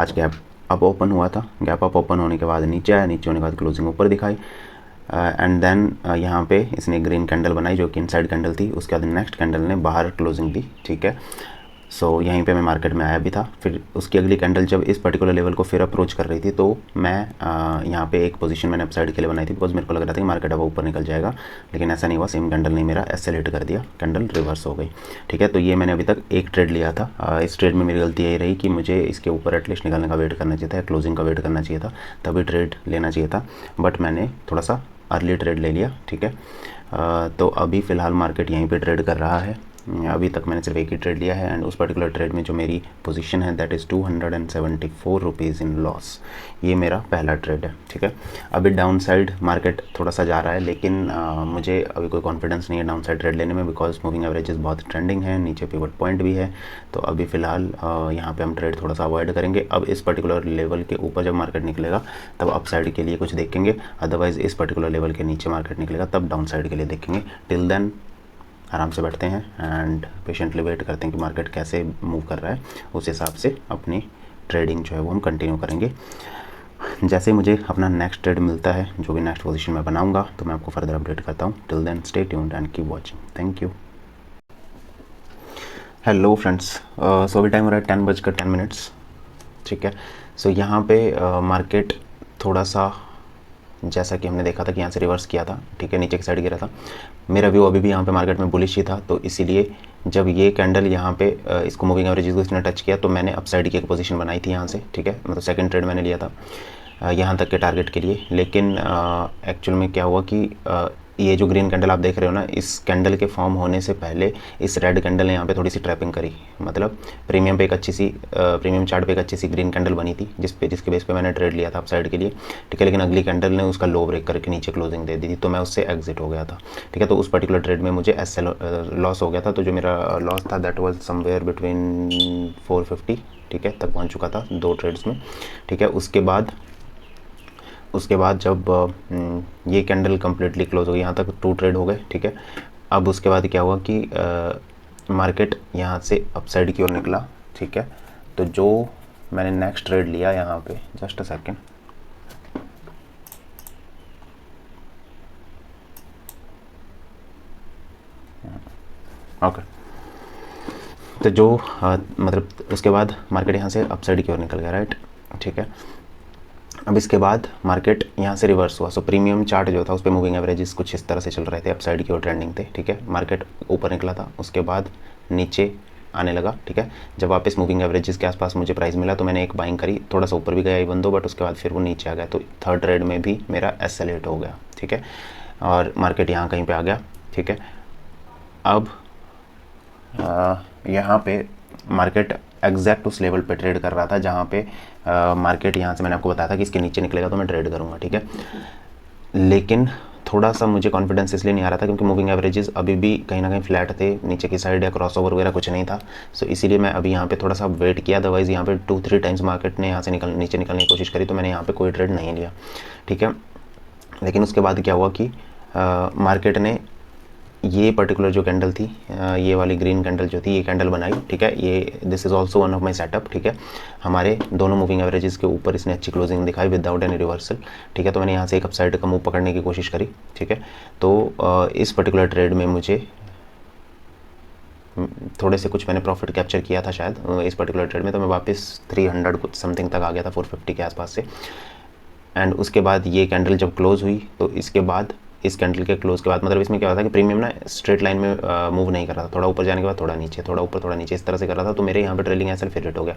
आज gap up open हुआ था, गैप अप ओपन होने के बाद नीचे आया, नीचे होने के बाद क्लोजिंग ऊपर दिखाई एंड देन यहाँ पे इसने ग्रीन कैंडल बनाई जो कि इनसाइड कैंडल थी। उसके बाद नेक्स्ट कैंडल ने बाहर क्लोजिंग दी, ठीक है। सो यहीं पे मैं मार्केट में आया भी था। फिर उसकी अगली कैंडल जब इस पर्टिकुलर लेवल को फिर अप्रोच कर रही थी तो मैं यहाँ पे एक पोजीशन मैंने अपसाइड के लिए बनाई थी, बिकॉज मेरे को लग रहा था कि मार्केट अब ऊपर निकल जाएगा, लेकिन ऐसा नहीं हुआ। सेम कैंडल ने मेरा एक्सेलेरेट कर दिया, कैंडल रिवर्स हो गई, ठीक है। तो ये मैंने अभी तक एक ट्रेड लिया था। इस ट्रेड में मेरी गलती यही रही कि मुझे इसके ऊपर एटलीस्ट निकलने का वेट करना चाहिए था, क्लोजिंग का वेट करना चाहिए था, तभी ट्रेड लेना चाहिए था, बट मैंने थोड़ा सा अर्ली ट्रेड ले लिया, ठीक है। तो अभी फ़िलहाल मार्केट यहीं पे ट्रेड कर रहा है। अभी तक मैंने सिर्फ एक ही ट्रेड लिया है एंड उस पर्टिकुलर ट्रेड में जो मेरी पोजीशन है that is 274 rupees in loss. ये मेरा पहला ट्रेड है, ठीक है। अभी डाउन साइड मार्केट थोड़ा सा जा रहा है, लेकिन मुझे अभी कोई कॉन्फिडेंस नहीं है डाउन साइड ट्रेड लेने में, बिकॉज मूविंग एवरेजेस बहुत ट्रेंडिंग है, नीचे पिवट पॉइंट भी है। तो अभी फ़िलहाल यहाँ पे हम ट्रेड थोड़ा सा अवॉइड करेंगे। अब इस पर्टिकुलर लेवल के ऊपर जब मार्केट निकलेगा तब अप साइड के लिए कुछ देखेंगे, अदरवाइज़ इस पर्टिकुलर लेवल के नीचे मार्केट निकलेगा तब डाउन साइड के लिए देखेंगे। टिल देन आराम से बैठते हैं एंड पेशेंटली वेट करते हैं कि मार्केट कैसे मूव कर रहा है, उस हिसाब से अपनी ट्रेडिंग जो है वो हम कंटिन्यू करेंगे। जैसे ही मुझे अपना नेक्स्ट ट्रेड मिलता है, जो भी नेक्स्ट पोजीशन में बनाऊंगा, तो मैं आपको फर्दर अपडेट करता हूँ। Till then stay tuned and keep watching. Thank you. Hello friends, so अभी टाइम हो रहा है 10:10, ठीक है। सो यहाँ पे मार्केट थोड़ा सा, जैसा कि हमने देखा था कि यहाँ से रिवर्स किया था, ठीक है, नीचे की साइड गिरा था। मेरा व्यू अभी भी यहाँ पे मार्केट में बुलिश ही था, तो इसीलिए जब ये कैंडल यहाँ पे इसको मूविंग एवरेजेस को इसने टच किया तो मैंने अपसाइड की एक पोजीशन बनाई थी यहाँ से, ठीक है। मतलब सेकंड ट्रेड मैंने लिया था यहाँ तक के टारगेट के लिए, लेकिन एक्चुअल में क्या हुआ कि ये जो ग्रीन कैंडल आप देख रहे हो ना, इस कैंडल के फॉर्म होने से पहले इस रेड कैंडल ने यहाँ पे थोड़ी सी ट्रैपिंग करी। मतलब प्रीमियम पे एक अच्छी सी प्रीमियम चार्ट पे एक अच्छी सी ग्रीन कैंडल बनी थी जिसके बेस पे मैंने ट्रेड लिया था अपसाइड के लिए, ठीक है। लेकिन अगली कैंडल ने उसका लो ब्रेक करके नीचे क्लोजिंग दे दी थी, तो मैं उससे एग्जिट हो गया था, ठीक है। तो उस पर्टिकुलर ट्रेड में मुझे एस लॉस हो गया था। तो जो मेरा लॉस था दैट वाज समवेयर बिटवीन 450, ठीक है, तक पहुँच चुका था 2 ट्रेड्स में, ठीक है। उसके बाद जब ये कैंडल कम्प्लीटली क्लोज हो गई, यहाँ तक 2 ट्रेड हो गए, ठीक है। अब उसके बाद क्या हुआ कि मार्केट यहाँ से अपसाइड की ओर निकला, ठीक है। तो जो मैंने नेक्स्ट ट्रेड लिया यहाँ पे, जस्ट अ सेकेंड, ओके। तो जो मतलब उसके बाद मार्केट यहाँ से अपसाइड की ओर निकल गया, राइट, ठीक है। अब इसके बाद मार्केट यहाँ से रिवर्स हुआ। सो प्रीमियम चार्ट जो था उस पर मूविंग एवरेजेस कुछ इस तरह से चल रहे थे, अपसाइड की ओर ट्रेंडिंग थे, ठीक है। मार्केट ऊपर निकला था, उसके बाद नीचे आने लगा, ठीक है। जब वापस मूविंग एवरेजेस के आसपास मुझे प्राइस मिला तो मैंने एक बाइंग करी, थोड़ा सा ऊपर भी गया इवन दो, बट उसके बाद फिर वो नीचे आ गया। तो थर्ड ट्रेड में भी मेरा एक्सेलेरेट हो गया, ठीक है, और मार्केट यहाँ कहीं पर आ गया, ठीक है। अब यहाँ पे मार्केट एग्जैक्ट उस लेवल पे ट्रेड कर रहा था जहाँ पे मार्केट यहाँ से मैंने आपको बताया था कि इसके नीचे निकलेगा तो मैं ट्रेड करूँगा, ठीक है। लेकिन थोड़ा सा मुझे कॉन्फिडेंस इसलिए नहीं आ रहा था क्योंकि मूविंग एवरेजेस अभी भी कहीं ना कहीं फ्लैट थे, नीचे की साइड या क्रॉसओवर वगैरह कुछ नहीं था। सो इसीलिए मैं अभी यहाँ पे थोड़ा सा वेट किया। अदरवाइज़ यहाँ पे 2-3 टाइम्स मार्केट ने यहाँ से नीचे निकलने की कोशिश करी, तो मैंने यहाँ पे कोई ट्रेड नहीं लिया, ठीक है। लेकिन उसके बाद क्या हुआ कि मार्केट ने ये पर्टिकुलर जो कैंडल थी, ये वाली ग्रीन कैंडल जो थी, ये कैंडल बनाई, ठीक है। ये this is also one of my setup, ठीक है। हमारे दोनों मूविंग एवरेजेस के ऊपर इसने अच्छी क्लोजिंग दिखाई विदाउट एनी रिवर्सल, ठीक है। तो मैंने यहाँ से एक अपसाइड का मूव पकड़ने की कोशिश करी, ठीक है। तो इस पर्टिकुलर ट्रेड में मुझे थोड़े से कुछ मैंने प्रॉफिट कैप्चर किया था शायद इस पर्टिकुलर ट्रेड में, तो मैं वापस 300 कुछ समथिंग तक आ गया था, 450 के आसपास से। एंड उसके बाद ये कैंडल जब क्लोज हुई तो इसके बाद इस कैंडल के क्लोज के बाद, मतलब इसमें क्या होता है कि प्रीमियम ना स्ट्रेट लाइन में मूव नहीं कर रहा था, थोड़ा ऊपर जाने के बाद थोड़ा नीचे, थोड़ा ऊपर थोड़ा नीचे, इस तरह से कर रहा था। तो मेरे यहाँ पे ट्रेलिंग एसएल फिर रेट हो गया।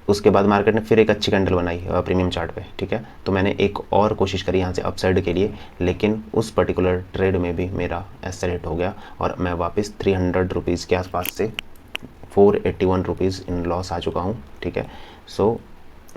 उसके बाद मार्केट ने फिर एक अच्छी कैंडल बनाई प्रीमियम चार्ट पे, ठीक है। तो मैंने एक और कोशिश करी यहाँ से अपसाइड के लिए, लेकिन उस पर्टिकुलर ट्रेड में भी मेरा एक्सेलेरेट हो गया और मैं वापस 300 रुपीज़ के आसपास से 481 रुपीज़ इन लॉस आ चुका हूँ, ठीक है। सो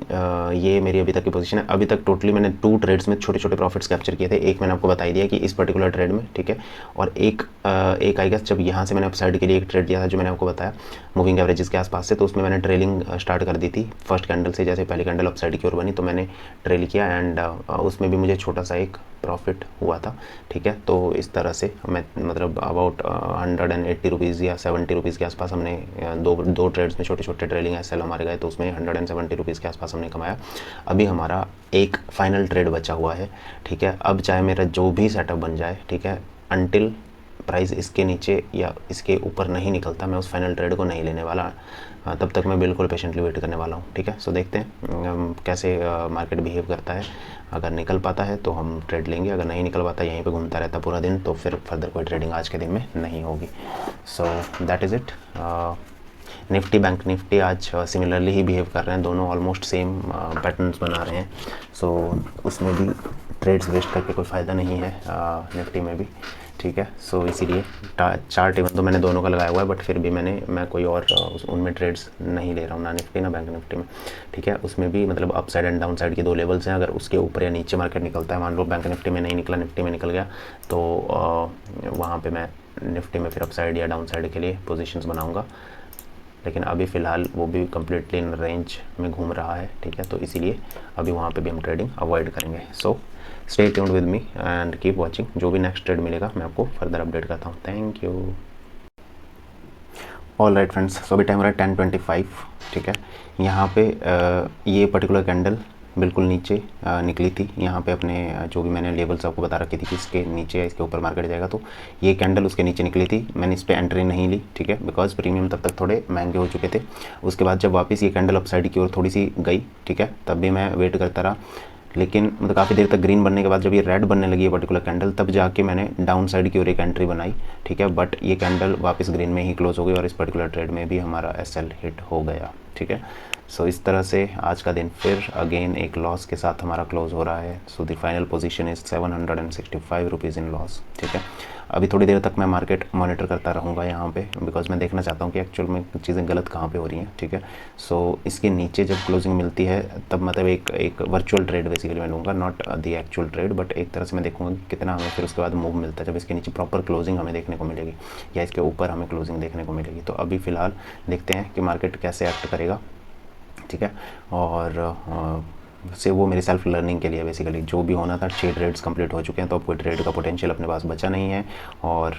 ये मेरी अभी तक की पोजीशन है। अभी तक टोटली मैंने 2 ट्रेड्स में छोटे छोटे प्रॉफिट्स कैप्चर किए थे। एक मैंने आपको बता दिया कि इस पर्टिकुलर ट्रेड में, ठीक है, और एक आई गेस जब यहाँ से मैंने अपसाइड के लिए एक ट्रेड लिया था जो मैंने आपको बताया मूविंग एवरेजेस के आसपास से, तो उसमें मैंने ट्रेलिंग स्टार्ट कर दी थी फर्स्ट कैंडल से। जैसे पहली कैंडल अपसाइड की ओर बनी तो मैंने ट्रेल किया एंड उसमें भी मुझे छोटा सा एक प्रॉफिट हुआ था, ठीक है। तो इस तरह से मैं मतलब अबाउट 180 रुपीज़ या 70 रुपीज़ के आसपास हमने दो ट्रेड्स में छोटे छोटे ट्रेलिंग एस एल हमारे गए, तो उसमें 170 रुपीज़ के आसपास हमने कमाया। अभी हमारा एक फाइनल ट्रेड बचा हुआ है, ठीक है। अब चाहे मेरा जो भी सेटअप बन जाए, ठीक है, अनटिल प्राइस इसके नीचे या इसके ऊपर नहीं निकलता, मैं उस फाइनल ट्रेड को नहीं लेने वाला। तब तक मैं बिल्कुल पेशेंटली वेट करने वाला हूँ, ठीक है। सो देखते हैं कैसे मार्केट बिहेव करता है। अगर निकल पाता है तो हम ट्रेड लेंगे, अगर नहीं निकल पाता, यहीं पे घूमता रहता पूरा दिन, तो फिर फर्दर कोई ट्रेडिंग आज के दिन में नहीं होगी। So that is it. Nifty, bank Nifty आज सिमिलरली ही बिहेव कर रहे हैं, दोनों ऑलमोस्ट सेम पैटर्न्स बना रहे हैं। सो उसमें भी ट्रेड्स वेस्ट करके कोई फ़ायदा नहीं है निफ्टी में भी, ठीक है। सो इसीलिए चार्ट इवन तो मैंने दोनों का लगाया हुआ है, बट फिर भी मैं कोई और उनमें ट्रेड्स नहीं ले रहा हूँ, ना निफ्टी ना बैंक निफ्टी में, ठीक है। उसमें भी मतलब up side and down side के दो लेवल्स हैं। अगर उसके ऊपर या नीचे मार्केट निकलता है, मान लो बैंक निफ्टी में नहीं निकला, निफ्टी में निकल गया, तो वहाँ पर मैं निफ्टी में फिर अप साइड या डाउन साइड के लिए पोजिशंस बनाऊँगा। लेकिन अभी फ़िलहाल वो भी कम्प्लीटली इन रेंज में घूम रहा है, ठीक है। तो इसीलिए अभी वहाँ पे भी हम ट्रेडिंग अवॉइड करेंगे। So stay tuned with me and keep watching. जो भी नेक्स्ट ट्रेड मिलेगा मैं आपको फर्दर अपडेट करता हूँ। Thank you. All right friends, so अभी टाइम हो रहा है 10:25, ठीक है। यहाँ पे ये पर्टिकुलर कैंडल बिल्कुल नीचे निकली थी। यहाँ पे अपने जो भी मैंने लेवल्स आपको बता रखी थी कि इसके नीचे या इसके ऊपर मार्केट जाएगा, तो ये कैंडल उसके नीचे निकली थी। मैंने इस पर एंट्री नहीं ली, ठीक है, बिकॉज प्रीमियम तब तक थोड़े महंगे हो चुके थे। उसके बाद जब वापस ये कैंडल अपसाइड की ओर थोड़ी सी गई, ठीक है, तब भी मैं वेट करता रहा। लेकिन मतलब काफ़ी देर तक ग्रीन बनने के बाद जब ये रेड बनने लगी है पर्टिकुलर कैंडल, तब जाके मैंने डाउन साइड की ओर एक एंट्री बनाई, ठीक है। बट ये कैंडल वापस ग्रीन में ही क्लोज हो गई और इस पर्टिकुलर ट्रेड में भी हमारा एसएल हिट हो गया, ठीक है। सो इस तरह से आज का दिन फिर अगेन एक लॉस के साथ हमारा क्लोज हो रहा है। So the final position is 765 rupees in loss, ठीक है। अभी थोड़ी देर तक मैं मार्केट मॉनिटर करता रहूँगा यहाँ पे, बिकॉज मैं देखना चाहता हूँ कि एक्चुअल में चीज़ें गलत कहाँ पे हो रही हैं, ठीक है। सो इसके नीचे जब क्लोजिंग मिलती है तब मतलब एक वर्चुअल ट्रेड बेसिकली मैं लूँगा, not the actual trade, but एक तरह से मैं देखूँगा कि कितना हमें फिर उसके बाद मूव मिलता है, जब इसके नीचे प्रॉपर क्लोजिंग हमें देखने को मिलेगी या इसके ऊपर हमें क्लोजिंग देखने को मिलेगी। तो अभी फ़िलहाल देखते हैं कि मार्केट कैसे एक्ट करेगा, ठीक है। और से वो मेरी सेल्फ लर्निंग के लिए बेसिकली जो भी होना था, 6 ट्रेड्स कंप्लीट हो चुके हैं, तो अब कोई ट्रेड का पोटेंशियल अपने पास बचा नहीं है और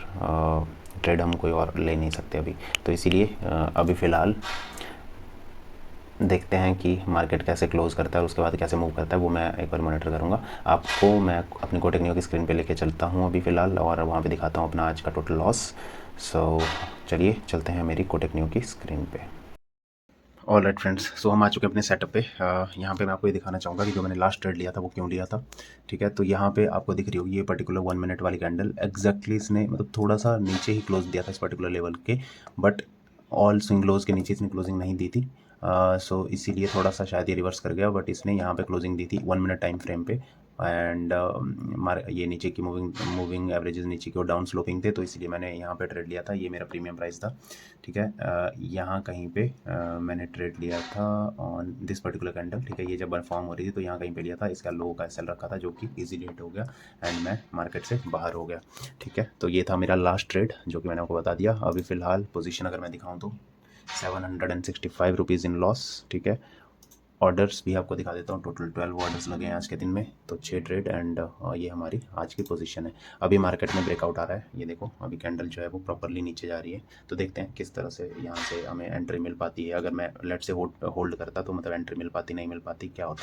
ट्रेड हम कोई और ले नहीं सकते अभी। तो इसीलिए अभी फ़िलहाल देखते हैं कि मार्केट कैसे क्लोज़ करता है और उसके बाद कैसे मूव करता है, वो मैं एक बार मॉनिटर करूँगा। आपको मैं अपनी कोटक नियो की स्क्रीन पे लेके चलता हूँ अभी फ़िलहाल, और वहाँ पे दिखाता हूँ अपना आज का टोटल लॉस। सो चलिए चलते हैं मेरी कोटक नियो की स्क्रीन पे। ऑल राइट फ्रेंड्स, सो हम आ चुके हैं अपने सेटअप पे। यहाँ पे मैं आपको ये दिखाना चाहूँगा कि जो मैंने लास्ट ट्रेड लिया था वो क्यों लिया था, ठीक है। तो यहाँ पे आपको दिख रही होगी ये पर्टिकुलर 1 मिनट वाली कैंडल, एग्जैक्टली इसने मतलब थोड़ा सा नीचे ही क्लोज दिया था इस पर्टिकुलर लेवल के, बट ऑल स्विंग लोज के नीचे इसने क्लोजिंग नहीं दी थी। सो इसीलिए थोड़ा सा शायद ये रिवर्स कर गया, बट इसने यहाँ पे क्लोजिंग दी थी 1 मिनट टाइम फ्रेम पे। एंड ये नीचे की मूविंग एवरेजेस नीचे की और डाउन स्लोपिंग थे, तो इसलिए मैंने यहाँ पे ट्रेड लिया था। ये मेरा प्रीमियम प्राइस था, ठीक है। यहाँ कहीं पे मैंने ट्रेड लिया था ऑन दिस पर्टिकुलर कैंडल, ठीक है। ये जब फॉर्म हो रही थी तो यहाँ कहीं पे लिया था, इसका लो का एसएल रखा था जो कि इजीली हिट हो गया एंड मैं मार्केट से बाहर हो गया, ठीक है। तो ये था मेरा लास्ट ट्रेड जो कि मैंने आपको बता दिया। अभी फ़िलहाल पोजीशन अगर मैं दिखाऊँ तो 765 रुपीज़ इन लॉस, ठीक है। ऑर्डर्स भी आपको दिखा देता हूँ, टोटल 12 ऑर्डर्स लगे हैं आज के दिन में, तो 6 ट्रेड एंड ये हमारी आज की पोजीशन है। अभी मार्केट में ब्रेकआउट आ रहा है, ये देखो अभी कैंडल जो है वो प्रॉपरली नीचे जा रही है, तो देखते हैं किस तरह से यहाँ से हमें एंट्री मिल पाती है। अगर मैं लेट से होल्ड करता तो मतलब एंट्री मिल पाती, नहीं मिल पाती, क्या होता,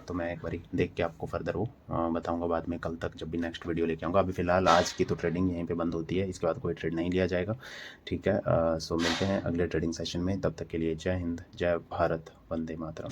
तो मैं एक बार देख के आपको फर्दर वो बताऊँगा बाद में, कल तक जब भी नेक्स्ट वीडियो लेके आऊँगा। अभी फ़िलहाल आज की तो ट्रेडिंग यहीं पर बंद होती है, इसके बाद कोई ट्रेड नहीं लिया जाएगा, ठीक है। सो मिलते हैं अगले ट्रेडिंग सेशन में, तब तक के लिए जय हिंद, जय भारत, वंदे मातरम।